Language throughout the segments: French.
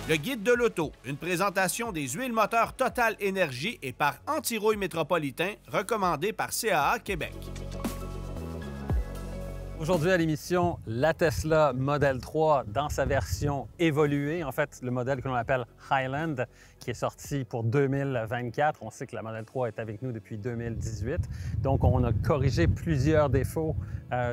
Le guide de l'auto, une présentation des huiles moteurs Total Énergie et par Anti-Rouille Métropolitain, recommandé par CAA Québec. Aujourd'hui à l'émission, la Tesla Model 3 dans sa version évoluée, en fait le modèle que l'on appelle Highland, qui est sorti pour 2024. On sait que la Model 3 est avec nous depuis 2018. Donc on a corrigé plusieurs défauts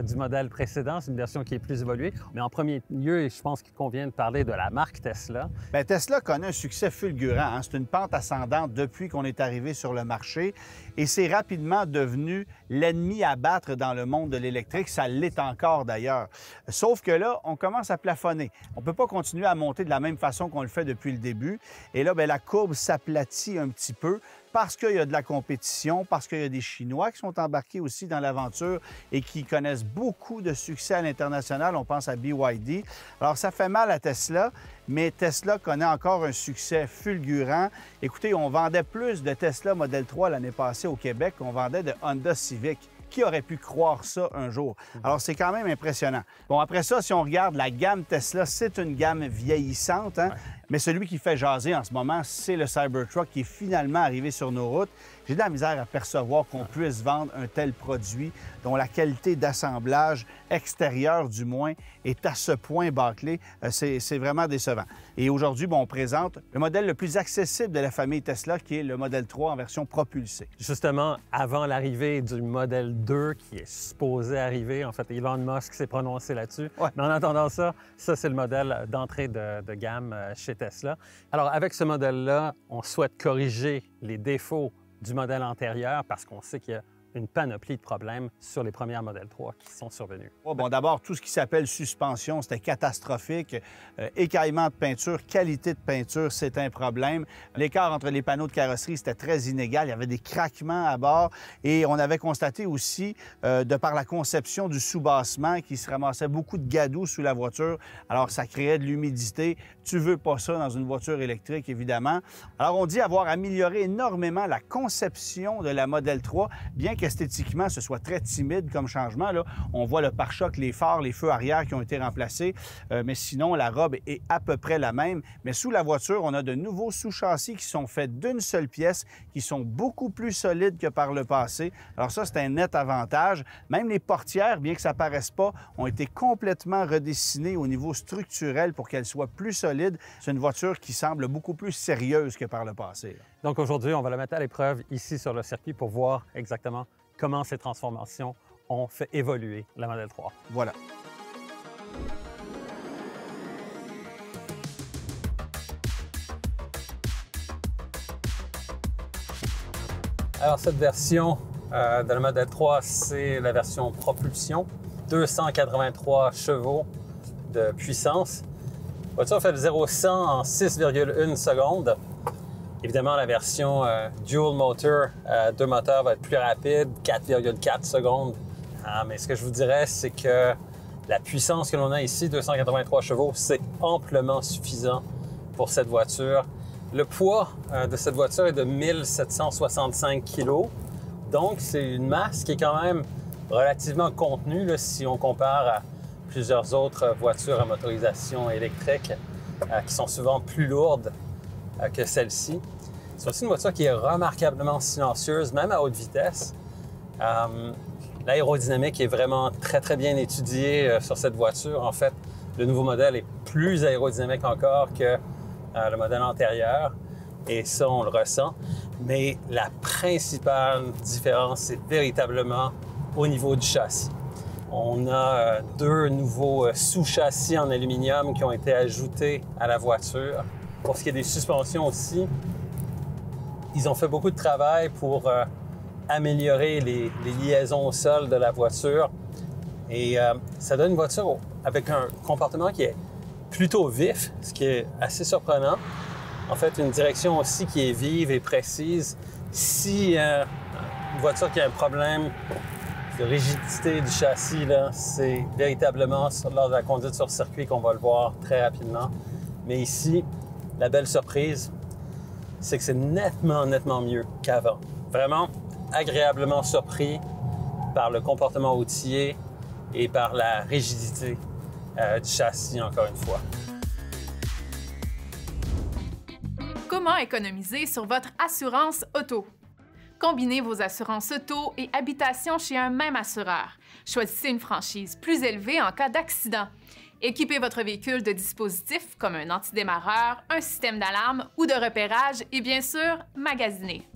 du modèle précédent. C'est une version qui est plus évoluée. Mais en premier lieu, je pense qu'il convient de parler de la marque Tesla. Bien, Tesla connaît un succès fulgurant. C'est une pente ascendante depuis qu'on est arrivé sur le marché et c'est rapidement devenu l'ennemi à battre dans le monde de l'électrique. Ça l'est encore d'ailleurs. Sauf que là, on commence à plafonner. On ne peut pas continuer à monter de la même façon qu'on le fait depuis le début. Et là, bien, la courbe s'aplatit un petit peu parce qu'il y a de la compétition, parce qu'il y a des Chinois qui sont embarqués aussi dans l'aventure et qui connaissent beaucoup de succès à l'international. On pense à BYD. Alors, ça fait mal à Tesla, mais Tesla connaît encore un succès fulgurant. Écoutez, on vendait plus de Tesla Model 3 l'année passée au Québec qu'on vendait de Honda Civic. Qui aurait pu croire ça un jour? Alors, c'est quand même impressionnant. Bon, après ça, si on regarde la gamme Tesla, c'est une gamme vieillissante, hein? Ouais. Mais celui qui fait jaser en ce moment, c'est le Cybertruck qui est finalement arrivé sur nos routes. J'ai de la misère à percevoir qu'on puisse vendre un tel produit dont la qualité d'assemblage extérieure, du moins, est à ce point bâclée. C'est vraiment décevant. Et aujourd'hui, bon, on présente le modèle le plus accessible de la famille Tesla, qui est le Model 3 en version propulsée. Justement, avant l'arrivée du Model 2, qui est supposé arriver, en fait, Elon Musk s'est prononcé là-dessus. Ouais. Mais en attendant ça, c'est le modèle d'entrée de gamme chez Tesla. Alors, avec ce modèle-là, on souhaite corriger les défauts du modèle antérieur parce qu'on sait qu'il y a une panoplie de problèmes sur les premières Model 3 qui sont survenus. Oh, bon, d'abord, tout ce qui s'appelle suspension, c'était catastrophique. Écaillement de peinture, qualité de peinture, c'est un problème. L'écart entre les panneaux de carrosserie, c'était très inégal. Il y avait des craquements à bord. Et on avait constaté aussi, de par la conception du soubassement, qu'il se ramassait beaucoup de gadou sous la voiture. Alors, ça créait de l'humidité. Tu veux pas ça dans une voiture électrique, évidemment. Alors, on dit avoir amélioré énormément la conception de la Model 3, bien qu'esthétiquement, ce soit très timide comme changement. Là, on voit le pare-choc, les phares, les feux arrière qui ont été remplacés, mais sinon, la robe est à peu près la même. Mais sous la voiture, on a de nouveaux sous-châssis qui sont faits d'une seule pièce, qui sont beaucoup plus solides que par le passé. Alors ça, c'est un net avantage. Même les portières, bien que ça ne paraisse pas, ont été complètement redessinées au niveau structurel pour qu'elles soient plus solides. C'est une voiture qui semble beaucoup plus sérieuse que par le passé. Donc aujourd'hui, on va la mettre à l'épreuve ici sur le circuit pour voir exactement comment ces transformations ont fait évoluer la Model 3. Voilà. Alors cette version de la Model 3, c'est la version propulsion. 283 chevaux de puissance. La voiture fait de 0-100 en 6,1 secondes. Évidemment, la version dual motor, deux moteurs, va être plus rapide, 4,4 secondes. Mais ce que je vous dirais, c'est que la puissance que l'on a ici, 283 chevaux, c'est amplement suffisant pour cette voiture. Le poids de cette voiture est de 1765 kg. Donc, c'est une masse qui est quand même relativement contenue là, si on compare à plusieurs autres voitures à motorisation électrique qui sont souvent plus lourdes que celle-ci. C'est aussi une voiture qui est remarquablement silencieuse, même à haute vitesse. L'aérodynamique est vraiment très, très bien étudiée sur cette voiture. En fait, le nouveau modèle est plus aérodynamique encore que le modèle antérieur. Et ça, on le ressent. Mais la principale différence, c'est véritablement au niveau du châssis. On a deux nouveaux sous-châssis en aluminium qui ont été ajoutés à la voiture. Pour ce qui est des suspensions aussi, ils ont fait beaucoup de travail pour améliorer les liaisons au sol de la voiture. Et ça donne une voiture avec un comportement qui est plutôt vif, ce qui est assez surprenant. En fait, une direction aussi qui est vive et précise. Si une voiture qui a un problème de rigidité du châssis, c'est véritablement lors de la conduite sur circuit qu'on va le voir très rapidement. Mais ici, la belle surprise, c'est que c'est nettement mieux qu'avant. Vraiment agréablement surpris par le comportement routier et par la rigidité du châssis, encore une fois. comment économiser sur votre assurance auto. Combinez vos assurances auto et habitation chez un même assureur. Choisissez une franchise plus élevée en cas d'accident. Équipez votre véhicule de dispositifs comme un antidémarreur, un système d'alarme ou de repérage et bien sûr, magasinez.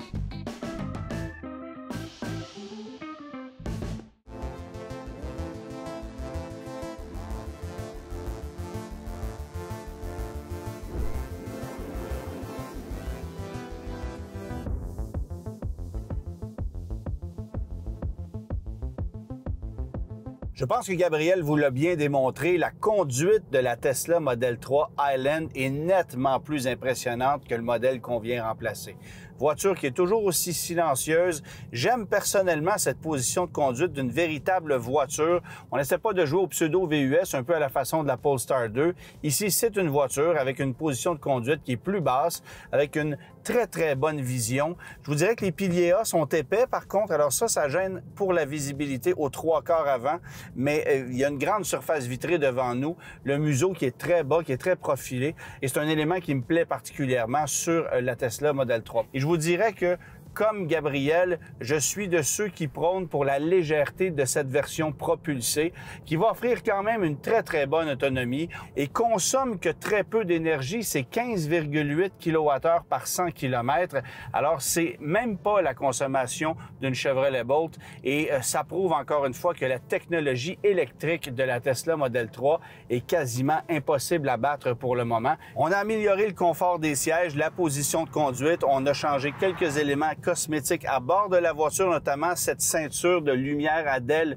Je pense que Gabriel vous l'a bien démontré, la conduite de la Tesla Model 3 Highland est nettement plus impressionnante que le modèle qu'on vient remplacer. Voiture qui est toujours aussi silencieuse. J'aime personnellement cette position de conduite d'une véritable voiture. On n'essaie pas de jouer au pseudo VUS un peu à la façon de la Polestar 2. Ici, c'est une voiture avec une position de conduite qui est plus basse, avec une très bonne vision. Je vous dirais que les piliers A sont épais par contre, alors ça gêne pour la visibilité aux 3/4 avant, mais il y a une grande surface vitrée devant nous, le museau qui est très bas, qui est très profilé, et c'est un élément qui me plaît particulièrement sur la Tesla Model 3. Et je vous dirais que comme Gabriel, je suis de ceux qui prônent pour la légèreté de cette version propulsée, qui va offrir quand même une très bonne autonomie et consomme que très peu d'énergie, c'est 15,8 kWh par 100 km. Alors, c'est même pas la consommation d'une Chevrolet Bolt et ça prouve encore une fois que la technologie électrique de la Tesla Model 3 est quasiment impossible à battre pour le moment. On a amélioré le confort des sièges, la position de conduite, on a changé quelques éléments cosmétiques à bord de la voiture, notamment cette ceinture de lumière à DEL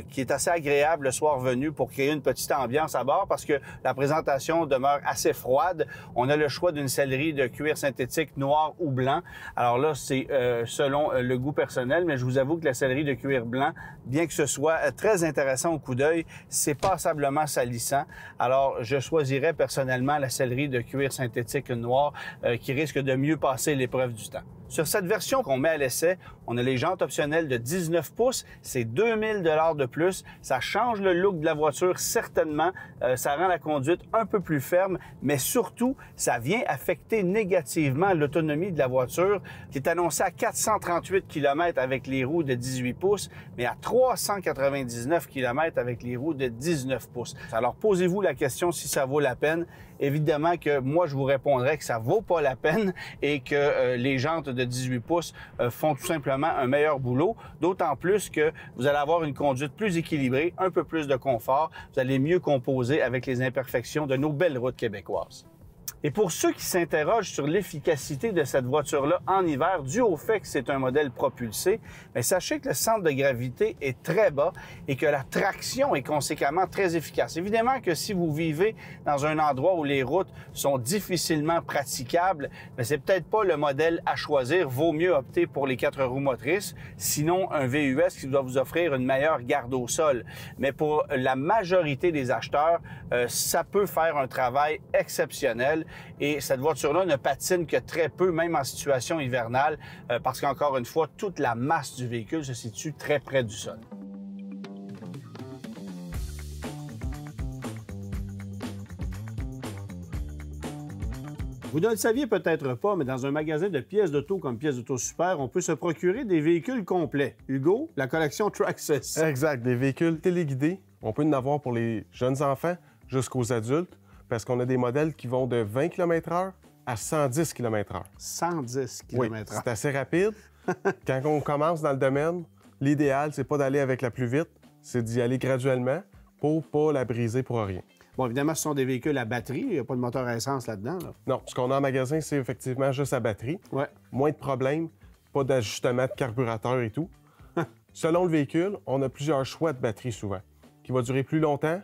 qui est assez agréable le soir venu pour créer une petite ambiance à bord parce que la présentation demeure assez froide. On a le choix d'une sellerie de cuir synthétique noir ou blanc. Alors là, c'est selon le goût personnel, mais je vous avoue que la sellerie de cuir blanc, bien que ce soit très intéressant au coup d'œil, c'est passablement salissant. Alors, je choisirais personnellement la sellerie de cuir synthétique noir qui risque de mieux passer l'épreuve du temps. Sur cette version qu'on met à l'essai, on a les jantes optionnelles de 19 pouces, c'est 2000 $ de plus. Ça change le look de la voiture certainement, ça rend la conduite un peu plus ferme, mais surtout, ça vient affecter négativement l'autonomie de la voiture qui est annoncée à 438 km avec les roues de 18 pouces, mais à 399 km avec les roues de 19 pouces. Alors posez-vous la question si ça vaut la peine. Évidemment que moi, je vous répondrais que ça vaut pas la peine et que les jantes de 18 pouces font tout simplement un meilleur boulot, d'autant plus que vous allez avoir une conduite plus équilibrée, un peu plus de confort, vous allez mieux composer avec les imperfections de nos belles routes québécoises. Et pour ceux qui s'interrogent sur l'efficacité de cette voiture-là en hiver, dû au fait que c'est un modèle propulsé, bien, sachez que le centre de gravité est très bas et que la traction est conséquemment très efficace. Évidemment que si vous vivez dans un endroit où les routes sont difficilement praticables, bien, c'est peut-être pas le modèle à choisir. Vaut mieux opter pour les 4 roues motrices, sinon un VUS qui doit vous offrir une meilleure garde au sol. Mais pour la majorité des acheteurs, ça peut faire un travail exceptionnel. Et cette voiture-là ne patine que très peu, même en situation hivernale, parce qu'encore une fois, toute la masse du véhicule se situe très près du sol. Vous ne le saviez peut-être pas, mais dans un magasin de pièces d'auto comme Pièces d'Auto Super, on peut se procurer des véhicules complets. Hugo, la collection Traxxas. Exact, des véhicules téléguidés. On peut en avoir pour les jeunes enfants jusqu'aux adultes, parce qu'on a des modèles qui vont de 20 km/h à 110 km/h. 110 km/h. Oui, c'est assez rapide. Quand on commence dans le domaine, l'idéal, c'est pas d'aller avec la plus vite, c'est d'y aller graduellement pour pas la briser pour rien. Bon, évidemment, ce sont des véhicules à batterie. Il n'y a pas de moteur à essence là-dedans. Là. Non, ce qu'on a en magasin, c'est effectivement juste à batterie. Ouais. Moins de problèmes, pas d'ajustement de carburateur et tout. Selon le véhicule, on a plusieurs choix de batterie souvent, qui va durer plus longtemps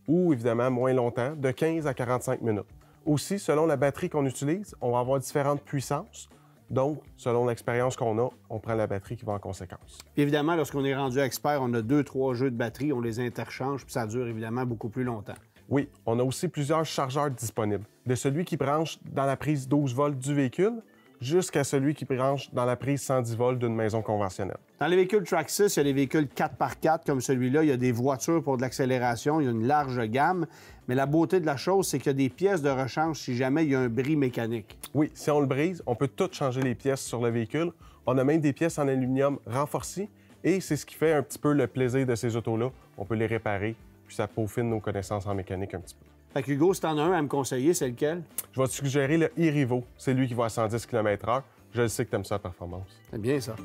ou évidemment moins longtemps, de 15 à 45 minutes. Aussi, selon la batterie qu'on utilise, on va avoir différentes puissances. Donc, selon l'expérience qu'on a, on prend la batterie qui va en conséquence. Puis évidemment, lorsqu'on est rendu expert, on a 2-3 jeux de batterie, on les interchange, puis ça dure évidemment beaucoup plus longtemps. Oui, on a aussi plusieurs chargeurs disponibles. De celui qui branche dans la prise 12 volts du véhicule jusqu'à celui qui branche dans la prise 110 volts d'une maison conventionnelle. Dans les véhicules Traxxas, il y a des véhicules 4x4 comme celui-là. Il y a des voitures pour de l'accélération. Il y a une large gamme. Mais la beauté de la chose, c'est qu'il y a des pièces de rechange si jamais il y a un bris mécanique. Oui, si on le brise, on peut tout changer les pièces sur le véhicule. On a même des pièces en aluminium renforcées et c'est ce qui fait un petit peu le plaisir de ces autos-là. On peut les réparer, puis ça peaufine nos connaissances en mécanique un petit peu. Fait que Hugo, si t'en as un à me conseiller, c'est lequel? Je vais te suggérer le e-Revo. C'est lui qui va à 110 km/h. Je le sais que tu aimes ça, la performance. C'est bien ça.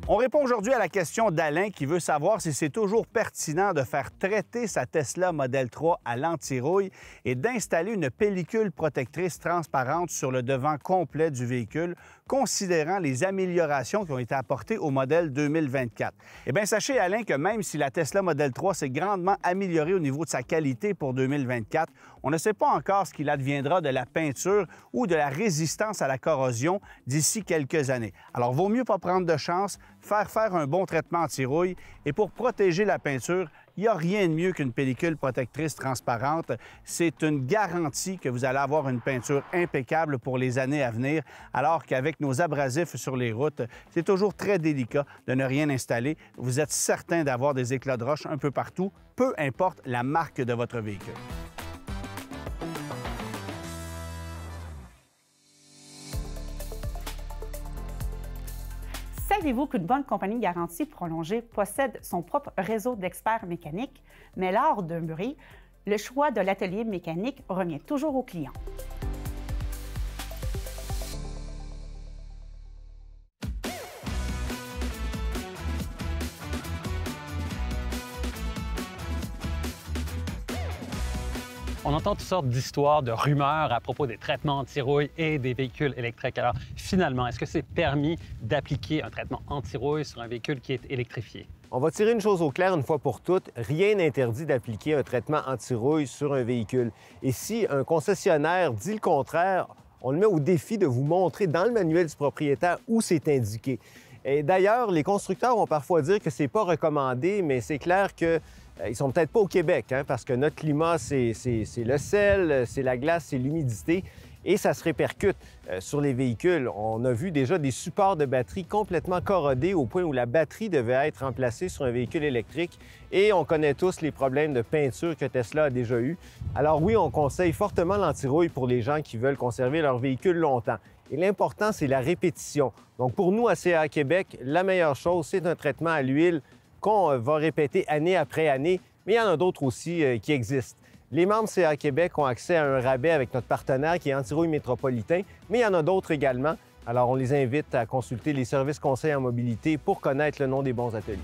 On répond aujourd'hui à la question d'Alain qui veut savoir si c'est toujours pertinent de faire traiter sa Tesla Model 3 à l'anti-rouille et d'installer une pellicule protectrice transparente sur le devant complet du véhicule, considérant les améliorations qui ont été apportées au modèle 2024. Eh bien, sachez, Alain, que même si la Tesla Model 3 s'est grandement améliorée au niveau de sa qualité pour 2024, on ne sait pas encore ce qu'il adviendra de la peinture ou de la résistance à la corrosion d'ici quelques années. Alors, vaut mieux pas prendre de chance, faire un bon traitement anti-rouille et pour protéger la peinture, il n'y a rien de mieux qu'une pellicule protectrice transparente. C'est une garantie que vous allez avoir une peinture impeccable pour les années à venir, alors qu'avec nos abrasifs sur les routes, c'est toujours très délicat de ne rien installer. Vous êtes certain d'avoir des éclats de roche un peu partout, peu importe la marque de votre véhicule. Savez-vous qu'une bonne compagnie de garantie prolongée possède son propre réseau d'experts mécaniques, mais lors d'un bris, le choix de l'atelier mécanique revient toujours au client. On entend toutes sortes d'histoires, de rumeurs à propos des traitements anti-rouille et des véhicules électriques. Alors, finalement, est-ce que c'est permis d'appliquer un traitement anti-rouille sur un véhicule qui est électrifié? On va tirer une chose au clair une fois pour toutes. Rien n'interdit d'appliquer un traitement anti-rouille sur un véhicule. Et si un concessionnaire dit le contraire, on le met au défi de vous montrer dans le manuel du propriétaire où c'est indiqué. Et d'ailleurs, les constructeurs vont parfois dire que c'est pas recommandé, mais c'est clair que ils sont peut-être pas au Québec, hein, parce que notre climat, c'est le sel, c'est la glace, c'est l'humidité, et ça se répercute sur les véhicules. On a vu déjà des supports de batterie complètement corrodés au point où la batterie devait être remplacée sur un véhicule électrique, et on connaît tous les problèmes de peinture que Tesla a déjà eu. Alors oui, on conseille fortement l'anti-rouille pour les gens qui veulent conserver leur véhicule longtemps. Et l'important, c'est la répétition. Donc pour nous, à CAA Québec, la meilleure chose, c'est un traitement à l'huile qu'on va répéter année après année, mais il y en a d'autres aussi qui existent. Les membres CAA Québec ont accès à un rabais avec notre partenaire qui est Anti-Rouille Métropolitain, mais il y en a d'autres également. Alors on les invite à consulter les services conseils en mobilité pour connaître le nom des bons ateliers.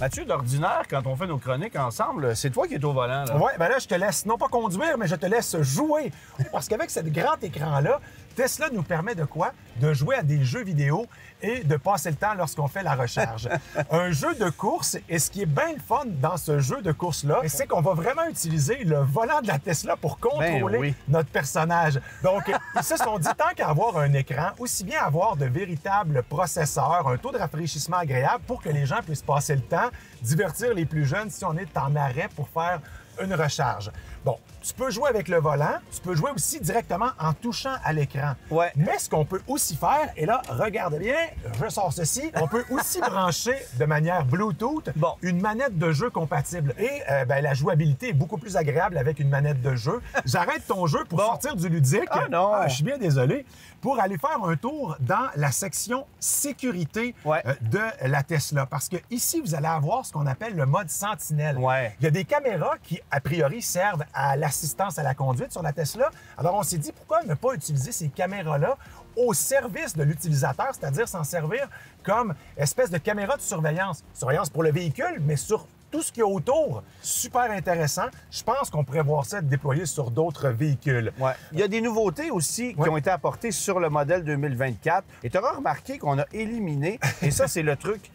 Mathieu, d'ordinaire, quand on fait nos chroniques ensemble, c'est toi qui es au volant, là. Oui, bien là, je te laisse, non pas conduire, mais je te laisse jouer. Parce qu'avec ce grand écran-là, Tesla nous permet de quoi? De jouer à des jeux vidéo et de passer le temps lorsqu'on fait la recharge. Un jeu de course, et ce qui est bien le fun dans ce jeu de course-là, c'est qu'on va vraiment utiliser le volant de la Tesla pour contrôler notre personnage. Donc, ils se sont dit, tant qu'à avoir un écran, aussi bien avoir de véritables processeurs, un taux de rafraîchissement agréable pour que les gens puissent passer le temps, divertir les plus jeunes si on est en arrêt pour faire une recharge. Bon, tu peux jouer avec le volant, tu peux jouer aussi directement en touchant à l'écran. Ouais. Mais ce qu'on peut aussi faire, et là, regarde bien, je sors ceci, on peut aussi brancher de manière Bluetooth une manette de jeu compatible. Et la jouabilité est beaucoup plus agréable avec une manette de jeu. J'arrête ton jeu pour sortir du ludique. Ah non! Je suis bien désolé. Pour aller faire un tour dans la section sécurité de la Tesla. Parce que ici, vous allez avoir ce qu'on appelle le mode sentinelle. Ouais. Il y a des caméras qui, a priori, servent à l'assistance à la conduite sur la Tesla. Alors, on s'est dit, pourquoi ne pas utiliser ces caméras-là au service de l'utilisateur, c'est-à-dire s'en servir comme espèce de caméra de surveillance. Surveillance pour le véhicule, mais sur tout ce qu'il y a autour. Super intéressant. Je pense qu'on pourrait voir ça être déployé sur d'autres véhicules. Ouais. Il y a des nouveautés aussi qui ont été apportées sur le modèle 2024. Et tu auras remarqué qu'on a éliminé, et ça, c'est le truc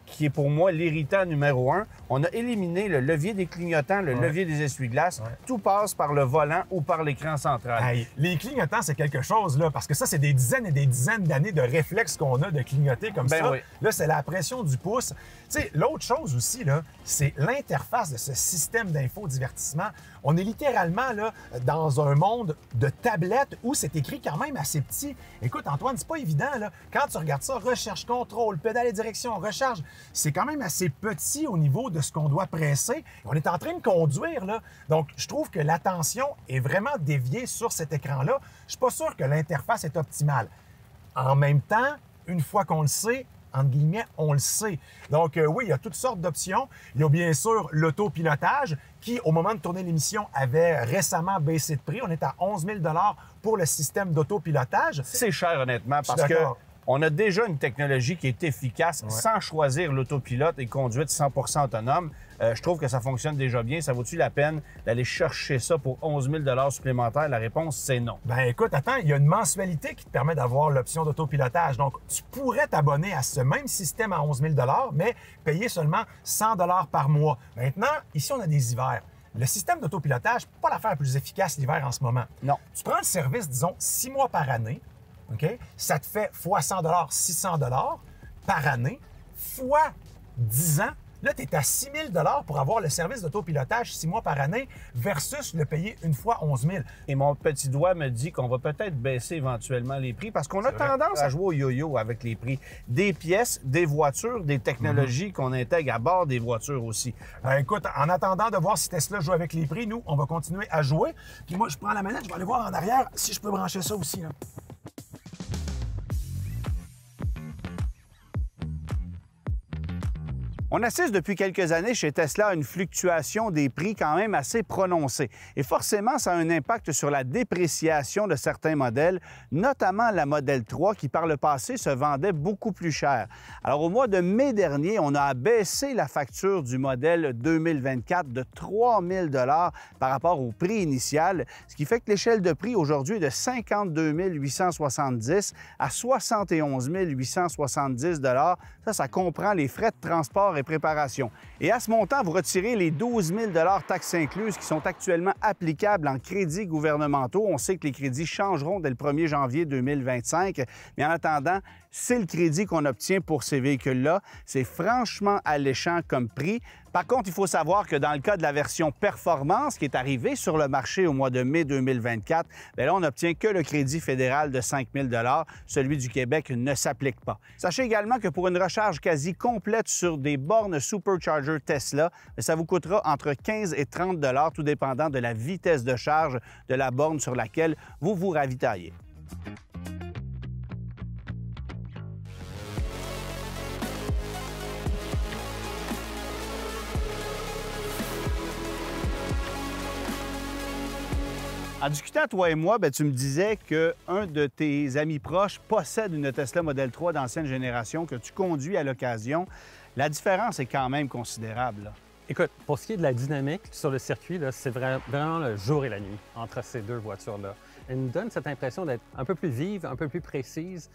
qui est pour moi l'irritant numéro 1. On a éliminé le levier des clignotants, le levier des essuie-glaces. Tout passe par le volant ou par l'écran central. Hey, les clignotants, c'est quelque chose, là, parce que ça, c'est des dizaines et des dizaines d'années de réflexes qu'on a de clignoter comme ça. Oui. Là, c'est la pression du pouce. Tu sais, l'autre chose aussi, là, c'est l'interface de ce système d'infodivertissement. On est littéralement là, dans un monde de tablettes où c'est écrit quand même assez petit. Écoute, Antoine, c'est pas évident. Là. Quand tu regardes ça, recherche, contrôle, pédale et direction, recharge, c'est quand même assez petit au niveau de ce qu'on doit presser. On est en train de conduire, là. Donc, je trouve que l'attention est vraiment déviée sur cet écran-là. Je suis pas sûr que l'interface est optimale. En même temps, une fois qu'on le sait, entre guillemets, on le sait. Donc, oui, il y a toutes sortes d'options. Il y a bien sûr l'autopilotage qui, au moment de tourner l'émission, avait récemment baissé de prix. On est à 11 000 pour le système d'autopilotage. C'est cher, honnêtement, parce que on a déjà une technologie qui est efficace sans choisir l'autopilote et conduite 100% autonome. Je trouve que ça fonctionne déjà bien. Ça vaut-tu la peine d'aller chercher ça pour 11 000 supplémentaires? La réponse, c'est non. Ben écoute, attends, il y a une mensualité qui te permet d'avoir l'option d'autopilotage. Donc, tu pourrais t'abonner à ce même système à 11 000 mais payer seulement 100 par mois. Maintenant, ici, on a des hivers. Le système d'autopilotage, pas l'affaire la plus efficace l'hiver en ce moment. Non. Tu prends le service, disons, 6 mois par année. OK? Ça te fait fois 100 600 par année, fois 10 ans. Là, tu es à 6 000 pour avoir le service d'autopilotage 6 mois par année versus le payer une fois 11 000. Et mon petit doigt me dit qu'on va peut-être baisser éventuellement les prix parce qu'on a tendance à jouer au yo-yo avec les prix des pièces, des voitures, des technologies qu'on intègre à bord des voitures aussi. Ben, écoute, en attendant de voir si Tesla joue avec les prix, nous, on va continuer à jouer. Puis moi, je prends la manette, je vais aller voir en arrière si je peux brancher ça aussi. Là. On assiste depuis quelques années chez Tesla à une fluctuation des prix quand même assez prononcée. Et forcément, ça a un impact sur la dépréciation de certains modèles, notamment la Model 3 qui, par le passé, se vendait beaucoup plus cher. Alors, au mois de mai dernier, on a abaissé la facture du modèle 2024 de 3 000 par rapport au prix initial, ce qui fait que l'échelle de prix aujourd'hui est de 52 870 à 71 870 Ça comprend les frais de transport et préparation. Et à ce montant, vous retirez les 12 000 taxes incluses qui sont actuellement applicables en crédits gouvernementaux. On sait que les crédits changeront dès le 1er janvier 2025, mais en attendant, c'est le crédit qu'on obtient pour ces véhicules-là. C'est franchement alléchant comme prix. Par contre, il faut savoir que dans le cas de la version performance qui est arrivée sur le marché au mois de mai 2024, bien là, on n'obtient que le crédit fédéral de 5 000 Celui du Québec ne s'applique pas. Sachez également que pour une recharge quasi complète sur des bornes Supercharger Tesla, ça vous coûtera entre 15 et 30 tout dépendant de la vitesse de charge de la borne sur laquelle vous vous ravitaillez. En discutant, toi et moi, bien, tu me disais qu'un de tes amis proches possède une Tesla Model 3 d'ancienne génération que tu conduis à l'occasion. La différence est quand même considérable. Là. Écoute, pour ce qui est de la dynamique sur le circuit, c'est vraiment le jour et la nuit entre ces deux voitures-là. Elle nous donne cette impression d'être un peu plus vive, un peu plus précise,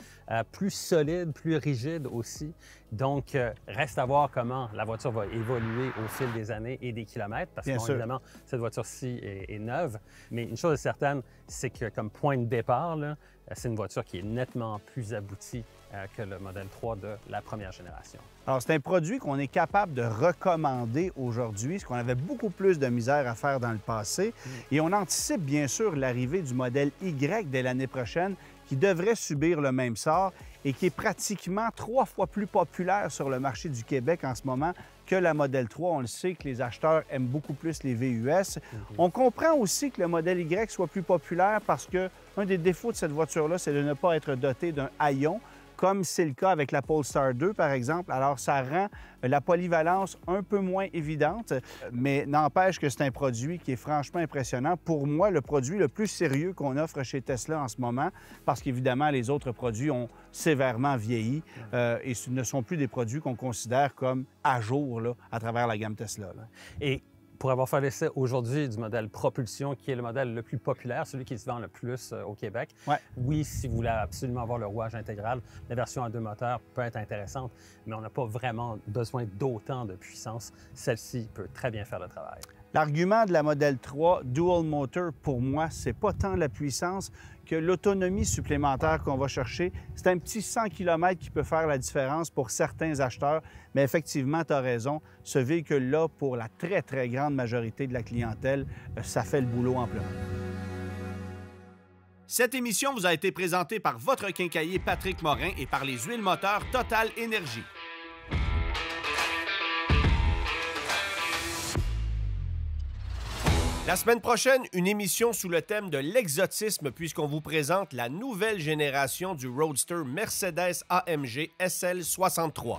plus solide, plus rigide aussi. Donc, reste à voir comment la voiture va évoluer au fil des années et des kilomètres, parce que, évidemment, cette voiture-ci est neuve. Mais une chose est certaine, c'est que comme point de départ, c'est une voiture qui est nettement plus aboutie que le Model 3 de la première génération. Alors, c'est un produit qu'on est capable de recommander aujourd'hui, ce qu'on avait beaucoup plus de misère à faire dans le passé. Et on anticipe bien sûr l'arrivée du modèle Y dès l'année prochaine, qui devrait subir le même sort et qui est pratiquement 3 fois plus populaire sur le marché du Québec en ce moment que la Model 3. On le sait que les acheteurs aiment beaucoup plus les VUS. On comprend aussi que le modèle Y soit plus populaire parce qu'un des défauts de cette voiture-là, c'est de ne pas être doté d'un haillon, comme c'est le cas avec la Polestar 2, par exemple. Alors, ça rend la polyvalence un peu moins évidente, mais n'empêche que c'est un produit qui est franchement impressionnant. Pour moi, le produit le plus sérieux qu'on offre chez Tesla en ce moment, parce qu'évidemment, les autres produits ont sévèrement vieilli et ce ne sont plus des produits qu'on considère comme à jour là, à travers la gamme Tesla. Là. Et pour avoir fait l'essai aujourd'hui du modèle propulsion, qui est le modèle le plus populaire, celui qui se vend le plus au Québec, Ouais. oui, si vous voulez absolument avoir le rouage intégral, la version à 2 moteurs peut être intéressante, mais on n'a pas vraiment besoin d'autant de puissance. Celle-ci peut très bien faire le travail. L'argument de la Model 3 Dual Motor, pour moi, c'est pas tant la puissance que l'autonomie supplémentaire qu'on va chercher. C'est un petit 100 km qui peut faire la différence pour certains acheteurs, mais effectivement, tu as raison, ce véhicule-là, pour la très, très grande majorité de la clientèle, ça fait le boulot amplement. Cette émission vous a été présentée par votre quincailler Patrick Morin et par les huiles moteurs Total Énergie. La semaine prochaine, une émission sous le thème de l'exotisme puisqu'on vous présente la nouvelle génération du Roadster Mercedes AMG SL63.